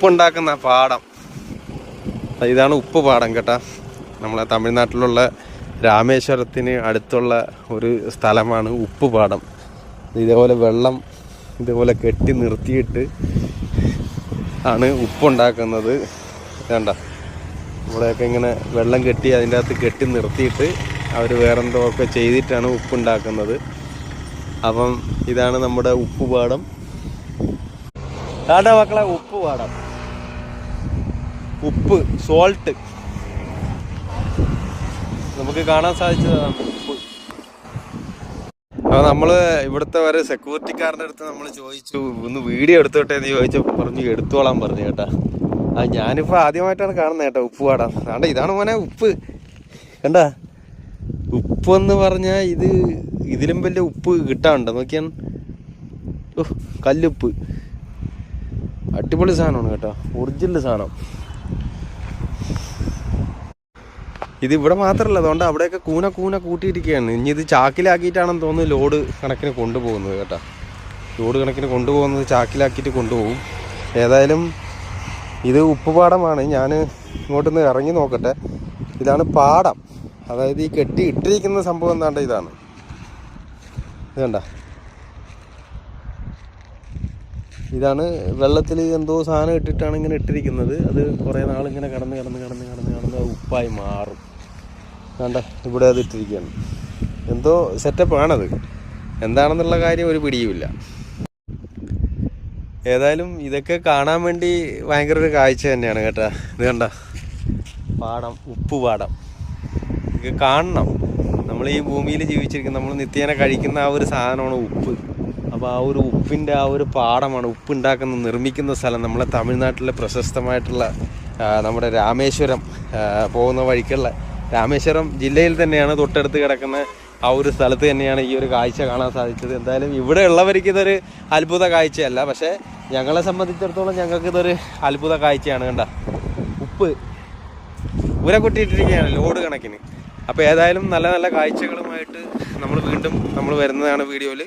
ഉപ്പുണ്ടാക്കുന്ന പാടം. ഇതാണ് ഉപ്പ് പാടം കേട്ടാ. നമ്മളെ തമിഴ്നാട്ടിലുള്ള രാമേശ്വരത്തിന് അടുത്തുള്ള ഒരു സ്ഥലമാണ് ഉപ്പ് പാടം. ഇതേപോലെ വെള്ളം ഇതേപോലെ കെട്ടി നിർത്തിയിട്ട് ആണ് ഉപ്പുണ്ടാക്കുന്നത്. വേണ്ട, ഇവിടെയൊക്കെ ഇങ്ങനെ വെള്ളം കെട്ടി അതിൻ്റെ അകത്ത് കെട്ടി നിർത്തിയിട്ട് അവർ വേറെന്തോ ഒക്കെ ചെയ്തിട്ടാണ് ഉപ്പുണ്ടാക്കുന്നത്. അപ്പം ഇതാണ് നമ്മുടെ ഉപ്പുപാടം. താണ്ട മക്കളെ, ഉപ്പുപാടം, ഉപ്പ്, സോൾട്ട് നമുക്ക് കാണാൻ സാധിച്ചതാണ് ഉപ്പ്. അപ്പോൾ നമ്മൾ ഇവിടുത്തെ ഒരു സെക്യൂരിറ്റിക്കാരൻ്റെ അടുത്ത് നമ്മൾ ചോദിച്ചു, ഒന്ന് വീഡിയോ എടുത്തോട്ടെ എന്ന് ചോദിച്ചപ്പോൾ പറഞ്ഞു എടുത്തോളാൻ പറഞ്ഞു കേട്ടാ. ഞാനിപ്പോൾ ആദ്യമായിട്ടാണ് കാണുന്നത് കേട്ടോ ഉപ്പുപാടം. താണ്ട ഇതാണ് മോനെ ഉപ്പ്. കണ്ട, ഉപ്പെന്ന് പറഞ്ഞാൽ ഇതിലും വലിയ ഉപ്പ് കിട്ടാനുണ്ടോ നോക്കിയാൽ. കല്ലുപ്പ്, അടിപൊളി സാധനമാണ് കേട്ടോ, ഒറിജിനൽ സാധനം. ഇതിവിടെ മാത്രമല്ല, അതുകൊണ്ട് അവിടെയൊക്കെ കൂന കൂട്ടിയിരിക്കുകയാണ്. ഇനി ഇത് ചാക്കിലാക്കിയിട്ടാണെന്ന് തോന്നുന്നു ലോഡ് കണക്കിന് കൊണ്ടുപോകുന്നത് കേട്ടോ. ലോഡ് കണക്കിന് കൊണ്ടുപോകുന്നത് ചാക്കിലാക്കിയിട്ട് കൊണ്ടുപോകും. ഏതായാലും ഇത് ഉപ്പുപാടമാണ്. ഞാൻ ഇങ്ങോട്ടൊന്ന് ഇറങ്ങി നോക്കട്ടെ. ഇതാണ് പാടം, അതായത് ഈ കെട്ടി ഇട്ടിരിക്കുന്ന സംഭവം എന്താണ്ട് ഇതാണ്. ഇത് കണ്ട, ഇതാണ് വെള്ളത്തിൽ എന്തോ സാധനം ഇട്ടിട്ടാണ് ഇങ്ങനെ ഇട്ടിരിക്കുന്നത്. അത് കുറേ നാളിങ്ങനെ കടന്ന് ഉപ്പായി മാറും. വേണ്ട, ഇവിടെ അത് ഇട്ടിരിക്കുകയാണ്. എന്തോ സെറ്റപ്പാണത്, എന്താണെന്നുള്ള കാര്യം ഒരു പിടിയുമില്ല. ഏതായാലും ഇതൊക്കെ കാണാൻ വേണ്ടി ഭയങ്കര ഒരു കാഴ്ച തന്നെയാണ് കേട്ടോ. ഇത് കണ്ട പാടം, ഉപ്പുപാടം, ഇത് കാണണം. നമ്മൾ ഈ ഭൂമിയിൽ ജീവിച്ചിരിക്കുന്ന, നമ്മൾ നിത്യേന കഴിക്കുന്ന ആ ഒരു സാധനമാണ് ഉപ്പ്. അപ്പോൾ ആ ഒരു ഉപ്പിൻ്റെ ആ ഒരു പാടമാണ്, ഉപ്പുണ്ടാക്കുന്ന നിർമ്മിക്കുന്ന സ്ഥലം. നമ്മളെ തമിഴ്നാട്ടിലെ പ്രശസ്തമായിട്ടുള്ള നമ്മുടെ രാമേശ്വരം പോകുന്ന വഴിക്കുള്ള, രാമേശ്വരം ജില്ലയിൽ തന്നെയാണ്, തൊട്ടടുത്ത് കിടക്കുന്ന ആ ഒരു സ്ഥലത്ത് തന്നെയാണ് ഈ ഒരു കാഴ്ച കാണാൻ സാധിച്ചത്. എന്തായാലും ഇവിടെ ഉള്ളവർക്ക് ഇതൊരു അത്ഭുത കാഴ്ചയല്ല, പക്ഷേ ഞങ്ങളെ സംബന്ധിച്ചിടത്തോളം ഞങ്ങൾക്ക് ഇതൊരു അത്ഭുത കാഴ്ചയാണ്. കണ്ട, ഉപ്പ് ഉര കൊട്ടിയിട്ടിരിക്കുകയാണ് ലോഡ് കണക്കിന്. അപ്പോൾ ഏതായാലും നല്ല നല്ല കാഴ്ചകളുമായിട്ട് നമ്മൾ വീണ്ടും വരുന്നതാണ് വീഡിയോയിൽ.